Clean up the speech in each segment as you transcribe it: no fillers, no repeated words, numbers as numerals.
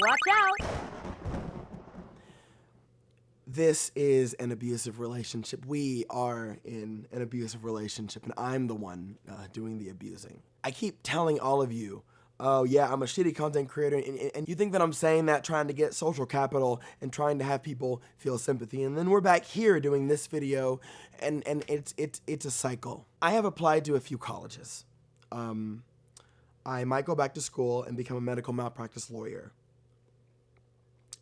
Watch out! This is an abusive relationship. We are in an abusive relationship, and I'm the one doing the abusing. I keep telling all of you, oh yeah, I'm a shitty content creator, and you think that I'm saying that trying to get social capital and trying to have people feel sympathy, and then we're back here doing this video, and it's a cycle. I have applied to a few colleges. I might go back to school and become a medical malpractice lawyer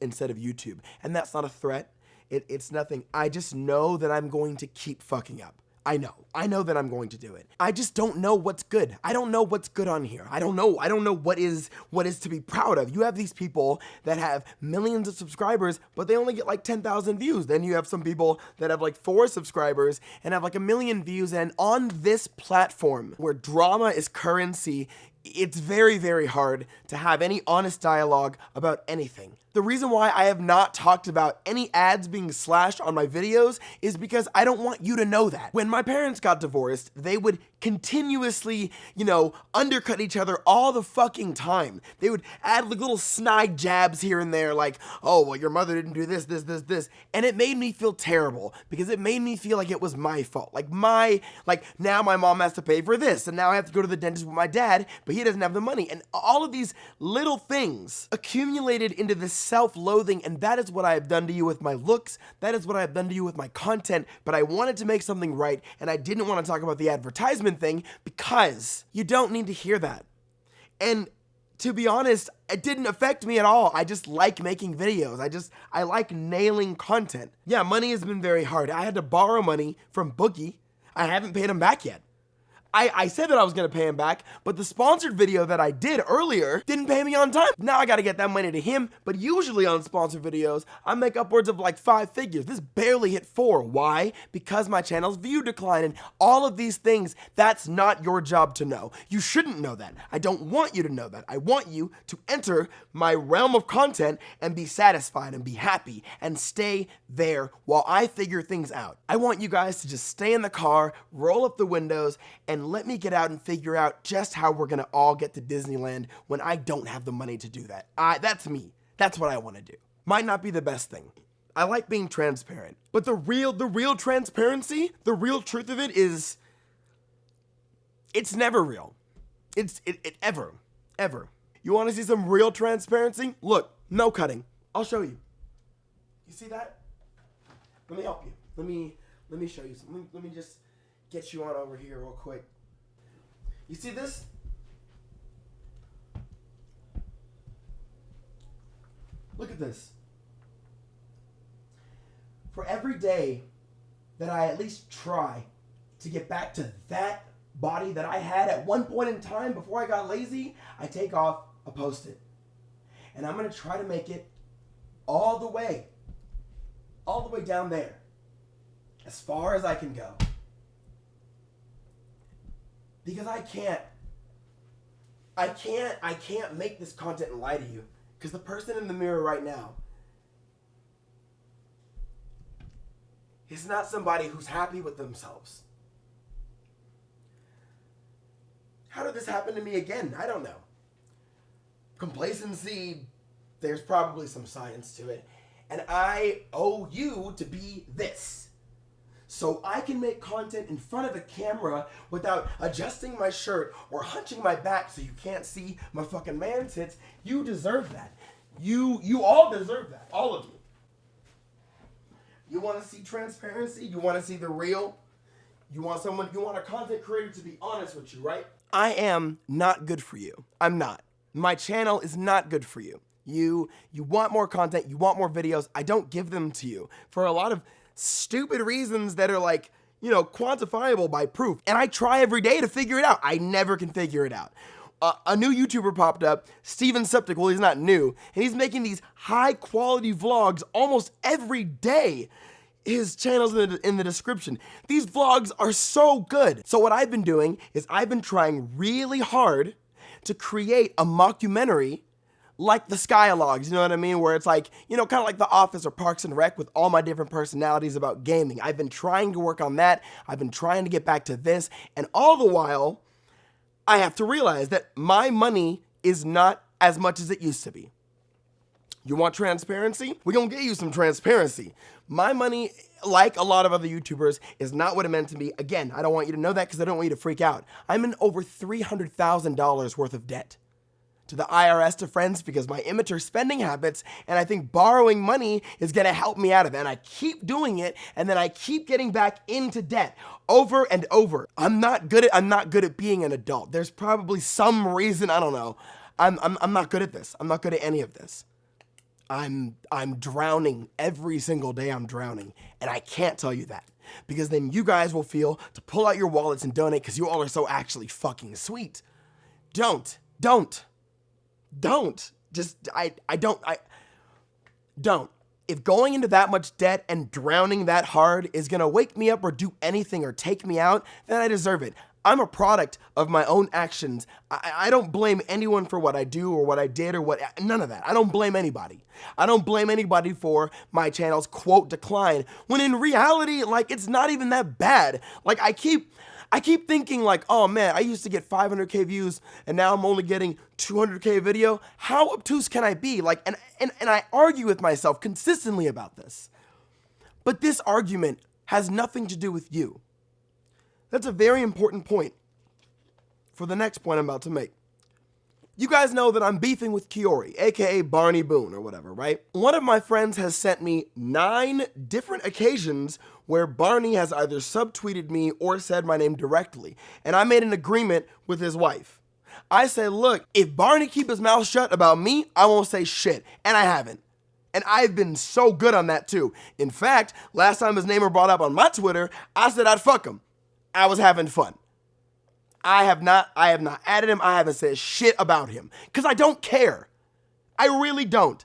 instead of YouTube, and that's not a threat. It's nothing. I just know that I'm going to keep fucking up. I know that I'm going to do it. I just don't know what's good. I don't know what's good on here. I don't know what is to be proud of. You have these people that have millions of subscribers, but they only get like 10,000 views. Then you have some people that have like 4 subscribers and have like 1 million views. And on this platform where drama is currency, it's very, very hard to have any honest dialogue about anything. The reason why I have not talked about any ads being slashed on my videos is because I don't want you to know that. When my parents got divorced, they would continuously, undercut each other all the fucking time. They would add like little snide jabs here and there like, oh, well, your mother didn't do this. And it made me feel terrible because it made me feel like it was my fault. Like now my mom has to pay for this and now I have to go to the dentist with my dad, but he doesn't have the money. And all of these little things accumulated into this self-loathing, and that is what I have done to you with my looks. That is what I have done to you with my content, but I wanted to make something right, and I didn't want to talk about the advertisement thing because you don't need to hear that. And to be honest, it didn't affect me at all. I just like making videos. I like nailing content. Yeah, money has been very hard. I had to borrow money from Boogie. I haven't paid him back yet. I said that I was gonna pay him back, but the sponsored video that I did earlier didn't pay me on time. Now I gotta get that money to him, but usually on sponsored videos, I make upwards of like 5 figures. This barely hit 4. Why? Because my channel's view decline and all of these things, that's not your job to know. You shouldn't know that. I don't want you to know that. I want you to enter my realm of content and be satisfied and be happy and stay there while I figure things out. I want you guys to just stay in the car, roll up the windows, and let me get out and figure out just how we're gonna all get to Disneyland when I don't have the money to do that. That's me. That's what I wanna do. Might not be the best thing. I like being transparent, but the real transparency, the real truth of it is, it's never real. Ever. You wanna see some real transparency? Look, no cutting. I'll show you. You see that? Let me help you. Let me show you something. Let me just get you on over here real quick. You see this? Look at this. For every day that I at least try to get back to that body that I had at one point in time before I got lazy, I take off a Post-it. And I'm gonna try to make it all the way down there, as far as I can go. Because I can't make this content and lie to you. Because the person in the mirror right now is not somebody who's happy with themselves. How did this happen to me again? I don't know. Complacency, there's probably some science to it. And I owe you to be this. So I can make content in front of a camera without adjusting my shirt or hunching my back so you can't see my fucking man tits. You deserve that. You all deserve that. All of you. You want to see transparency? You want to see the real? You want a content creator to be honest with you, right? I am not good for you. I'm not. My channel is not good for you. You want more content, you want more videos. I don't give them to you for a lot of stupid reasons that are like, quantifiable by proof. And I try every day to figure it out. I never can figure it out. A new YouTuber popped up, Steven Septic. Well, he's not new, and he's making these high quality vlogs almost every day. His channel's in the description. These vlogs are so good. So what I've been doing is I've been trying really hard to create a mockumentary like the Skylogs, you know what I mean? Where it's like, kind of like The Office or Parks and Rec with all my different personalities about gaming. I've been trying to work on that. I've been trying to get back to this. And all the while, I have to realize that my money is not as much as it used to be. You want transparency? We're gonna get you some transparency. My money, like a lot of other YouTubers, is not what it meant to be. Again, I don't want you to know that because I don't want you to freak out. I'm in over $300,000 worth of debt to the IRS, to friends, because my immature spending habits, and I think borrowing money is gonna help me out of it. And I keep doing it, and then I keep getting back into debt over and over. I'm not good at being an adult. There's probably some reason, I don't know. I'm not good at this. I'm not good at any of this. I'm drowning every single day. I'm drowning, and I can't tell you that because then you guys will feel to pull out your wallets and donate because you all are so actually fucking sweet. Don't. If going into that much debt and drowning that hard is gonna wake me up or do anything or take me out, then I deserve it. I'm a product of my own actions. I don't blame anyone for what I do or what I did or what, none of that. I don't blame anybody. I don't blame anybody for my channel's quote decline, when in reality, like, it's not even that bad. Like, I keep thinking like, oh man, I used to get 500K views and now I'm only getting 200K video. How obtuse can I be? Like, and I argue with myself consistently about this. But this argument has nothing to do with you. That's a very important point for the next point I'm about to make. You guys know that I'm beefing with Keyori, aka Barney Boone or whatever, right? One of my friends has sent me 9 different occasions where Barney has either subtweeted me or said my name directly, and I made an agreement with his wife. I said, look, if Barney keeps his mouth shut about me, I won't say shit, and I haven't. And I've been so good on that too. In fact, last time his name was brought up on my Twitter, I said I'd fuck him. I was having fun. I have not added him. I haven't said shit about him because I don't care. I really don't.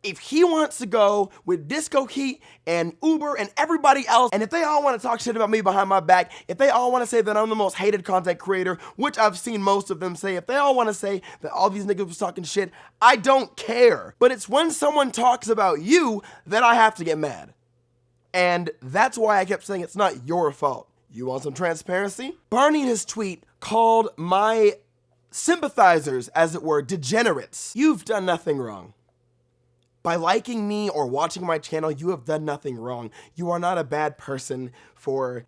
If he wants to go with Disco Heat and Uber and everybody else, and if they all want to talk shit about me behind my back, if they all want to say that I'm the most hated content creator, which I've seen most of them say, if they all want to say that all these niggas was talking shit, I don't care. But it's when someone talks about you that I have to get mad. And that's why I kept saying it's not your fault. You want some transparency? Barney in his tweet called my sympathizers, as it were, degenerates. You've done nothing wrong. By liking me or watching my channel, you have done nothing wrong. You are not a bad person for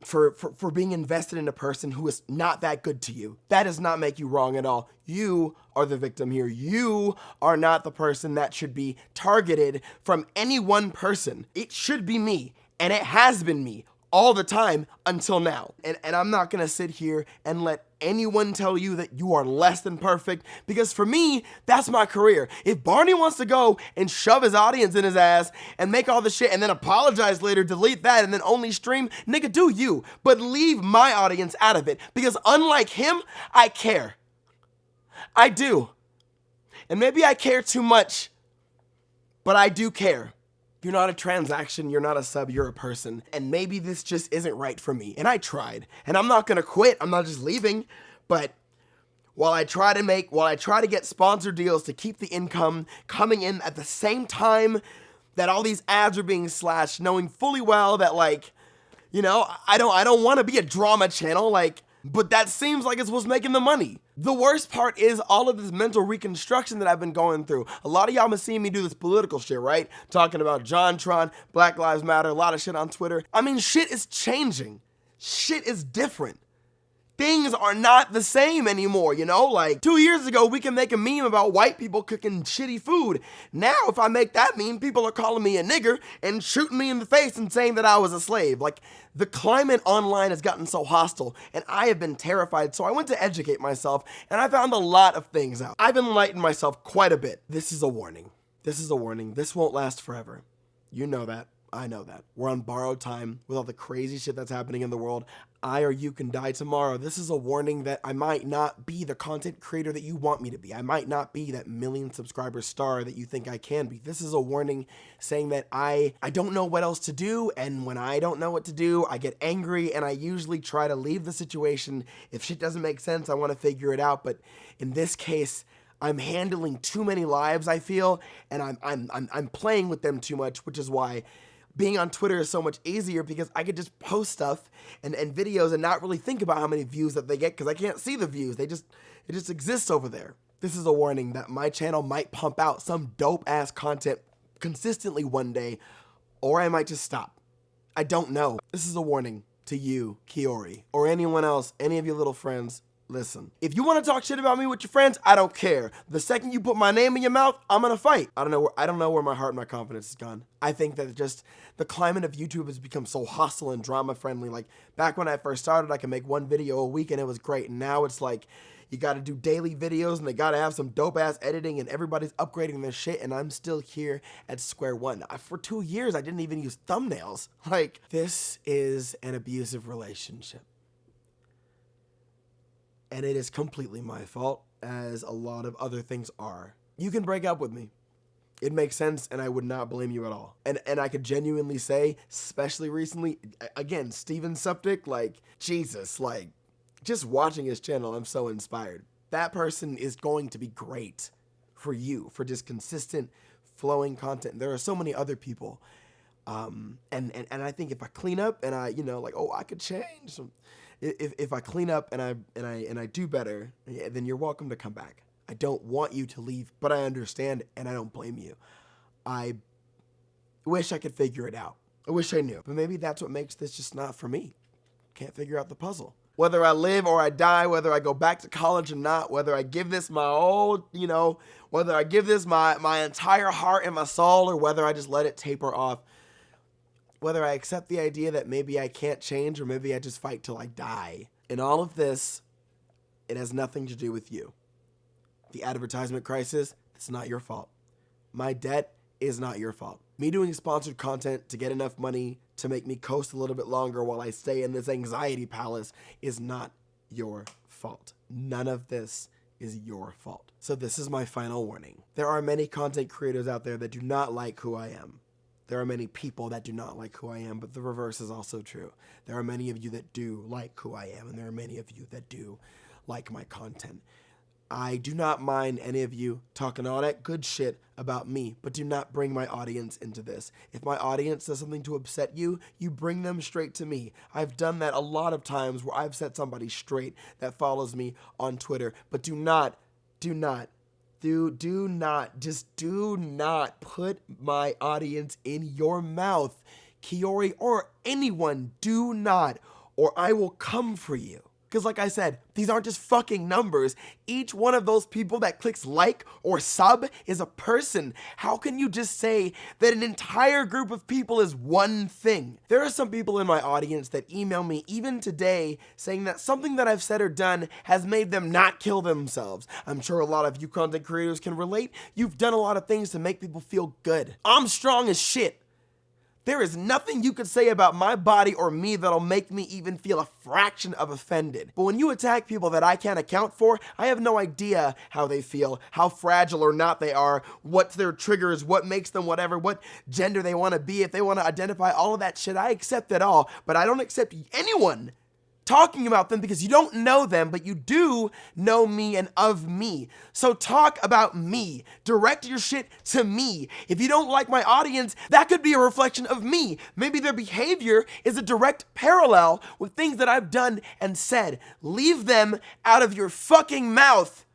being invested in a person who is not that good to you. That does not make you wrong at all. You are the victim here. You are not the person that should be targeted from any one person. It should be me, and it has been me all the time until now. And I'm not gonna sit here and let anyone tell you that you are less than perfect, because for me, that's my career. If Barney wants to go and shove his audience in his ass and make all the shit and then apologize later, delete that, and then only stream, nigga, do you. But leave my audience out of it, because unlike him, I care. I do. And maybe I care too much, but I do care. You're not a transaction, you're not a sub, you're a person. And maybe this just isn't right for me. And I tried. And I'm not gonna quit, I'm not just leaving. But while I try to get sponsor deals to keep the income coming in at the same time that all these ads are being slashed, knowing fully well that, like, you know, I don't wanna be a drama channel, like, but that seems like it's what's making the money. The worst part is all of this mental reconstruction that I've been going through. A lot of y'all been seeing me do this political shit, right? Talking about JonTron, Black Lives Matter, a lot of shit on Twitter. I mean, shit is changing. Shit is different. Things are not the same anymore, you know? Like, 2 years ago, we can make a meme about white people cooking shitty food. Now, if I make that meme, people are calling me a nigger and shooting me in the face and saying that I was a slave. Like, the climate online has gotten so hostile, and I have been terrified, so I went to educate myself, and I found a lot of things out. I've enlightened myself quite a bit. This is a warning. This is a warning. This won't last forever. You know that. I know that. We're on borrowed time with all the crazy shit that's happening in the world. I or you can die tomorrow. This is a warning that I might not be the content creator that you want me to be. I might not be that million subscriber star that you think I can be. This is a warning saying that I don't know what else to do, and when I don't know what to do, I get angry, and I usually try to leave the situation. If shit doesn't make sense, I want to figure it out, but in this case, I'm handling too many lives, I feel, and I'm playing with them too much, which is why being on Twitter is so much easier, because I could just post stuff and videos and not really think about how many views that they get, because I can't see the views. It just exists over there. This is a warning that my channel might pump out some dope ass content consistently one day, or I might just stop. I don't know. This is a warning to you, Keyori, or anyone else, any of your little friends. Listen, if you want to talk shit about me with your friends, I don't care. The second you put my name in your mouth, I'm gonna fight. I don't know where my heart and my confidence has gone. I think that just the climate of YouTube has become so hostile and drama friendly. Like back when I first started, I could make one video a week and it was great. And now it's like, you gotta do daily videos and they gotta have some dope ass editing and everybody's upgrading their shit and I'm still here at square one. For 2 years, I didn't even use thumbnails. Like, this is an abusive relationship. And it is completely my fault, as a lot of other things are. You can break up with me. It makes sense, and I would not blame you at all. And I could genuinely say, especially recently, again, Steven Suptic, like, Jesus, like, just watching his channel, I'm so inspired. That person is going to be great for you, for just consistent, flowing content. There are so many other people. And I think if I clean up and I, like, oh, I could change. If I clean up and I do better, then you're welcome to come back. I don't want you to leave, but I understand and I don't blame you. I wish I could figure it out. I wish I knew, but maybe that's what makes this just not for me. Can't figure out the puzzle. Whether I live or I die, whether I go back to college or not, whether I give this my whole, whether I give this my entire heart and my soul, or whether I just let it taper off, whether I accept the idea that maybe I can't change or maybe I just fight till I die. In all of this, it has nothing to do with you. The advertisement crisis, it's not your fault. My debt is not your fault. Me doing sponsored content to get enough money to make me coast a little bit longer while I stay in this anxiety palace is not your fault. None of this is your fault. So this is my final warning. There are many content creators out there that do not like who I am. There are many people that do not like who I am, but the reverse is also true. There are many of you that do like who I am, and there are many of you that do like my content. I do not mind any of you talking all that good shit about me, but do not bring my audience into this. If my audience does something to upset you, you bring them straight to me. I've done that a lot of times where I've set somebody straight that follows me on Twitter, but do not put my audience in your mouth. Keyori or anyone, do not, or I will come for you. Because like I said, these aren't just fucking numbers. Each one of those people that clicks like or sub is a person. How can you just say that an entire group of people is one thing? There are some people in my audience that email me even today saying that something that I've said or done has made them not kill themselves. I'm sure a lot of you content creators can relate. You've done a lot of things to make people feel good. I'm strong as shit. There is nothing you could say about my body or me that'll make me even feel a fraction of offended. But when you attack people that I can't account for, I have no idea how they feel, how fragile or not they are, what's their triggers, what makes them whatever, what gender they want to be, if they want to identify, all of that shit. I accept it all, but I don't accept anyone talking about them because you don't know them, but you do know me and of me. So talk about me. Direct your shit to me. If you don't like my audience, that could be a reflection of me. Maybe their behavior is a direct parallel with things that I've done and said. Leave them out of your fucking mouth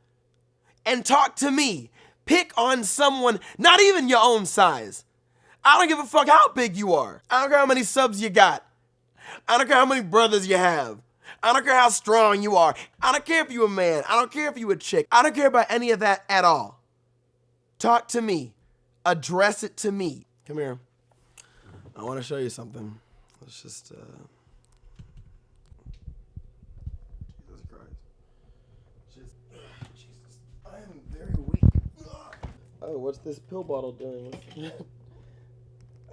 and talk to me. Pick on someone, not even your own size. I don't give a fuck how big you are. I don't care how many subs you got. I don't care how many brothers you have. I don't care how strong you are. I don't care if you're a man. I don't care if you're a chick. I don't care about any of that at all. Talk to me. Address it to me. Come here. I want to show you something. Let's just, Jesus Christ. Jesus. I am very weak. Oh, what's this pill bottle doing?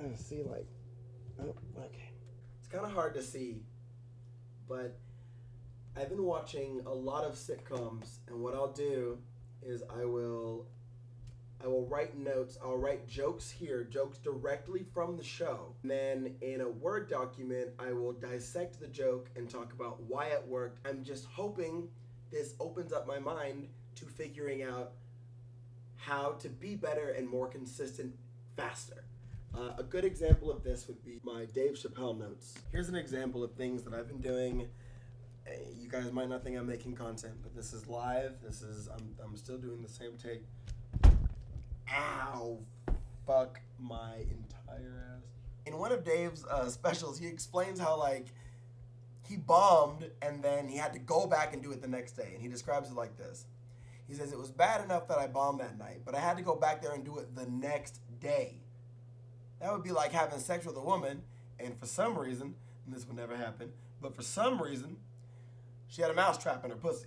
I see, like, oh, okay. It's kind of hard to see, but I've been watching a lot of sitcoms, and what I'll do is I will write notes. I'll write jokes here, jokes directly from the show. And then in a Word document, I will dissect the joke and talk about why it worked. I'm just hoping this opens up my mind to figuring out how to be better and more consistent faster. A good example of this would be my Dave Chappelle notes. Here's an example of things that I've been doing You guys might not think I'm making content, but this is live. I'm still doing the same take. Ow. Fuck my entire ass. In one of Dave's specials, he explains how, like, he bombed and then he had to go back and do it the next day. And he describes it like this. He says, it was bad enough that I bombed that night, but I had to go back there and do it the next day. That would be like having sex with a woman, and for some reason, and this would never happen, but for some reason, she had a mouse trap in her pussy.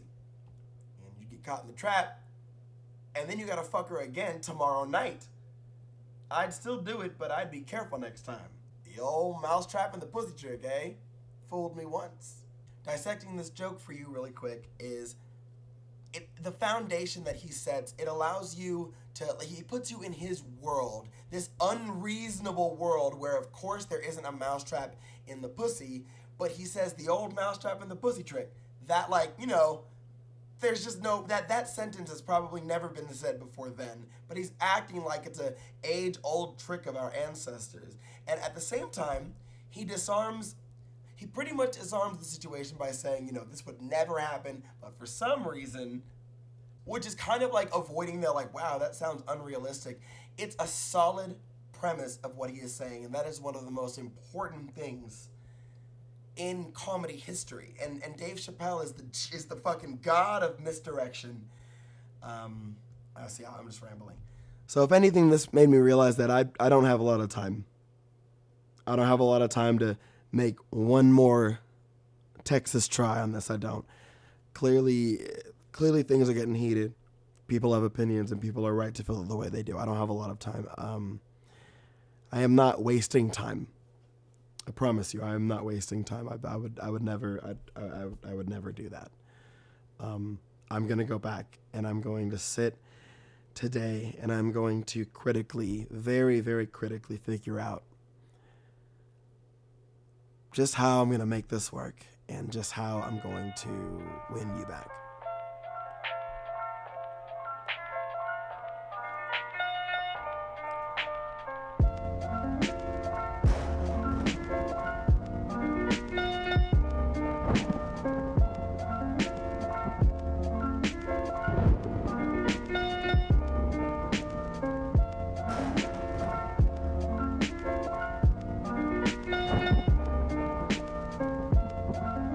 And you get caught in the trap, and then you gotta fuck her again tomorrow night. I'd still do it, but I'd be careful next time. The old mouse trap in the pussy trick, eh? Fooled me once. Dissecting this joke for you really quick is the foundation that he sets. It allows you to, he puts you in his world, this unreasonable world where of course there isn't a mousetrap in the pussy, but he says the old mousetrap in the pussy trick. That, like, you know, there's just no, that sentence has probably never been said before then, but he's acting like it's a age-old trick of our ancestors. And at the same time, he pretty much disarms the situation by saying, you know, this would never happen, but for some reason, which is kind of like avoiding the, like, wow, that sounds unrealistic. It's a solid premise of what he is saying, and that is one of the most important things in comedy history. And Dave Chappelle is the fucking god of misdirection. I'm just rambling. So if anything, this made me realize that I don't have a lot of time. I don't have a lot of time to make one more Texas try on this. I don't. Clearly things are getting heated. People have opinions and people are right to feel the way they do. I don't have a lot of time. I am not wasting time. I promise you, I am not wasting time. I would never do that. I'm going to go back and I'm going to sit today and I'm going to critically, very, very critically figure out just how I'm going to make this work and just how I'm going to win you back.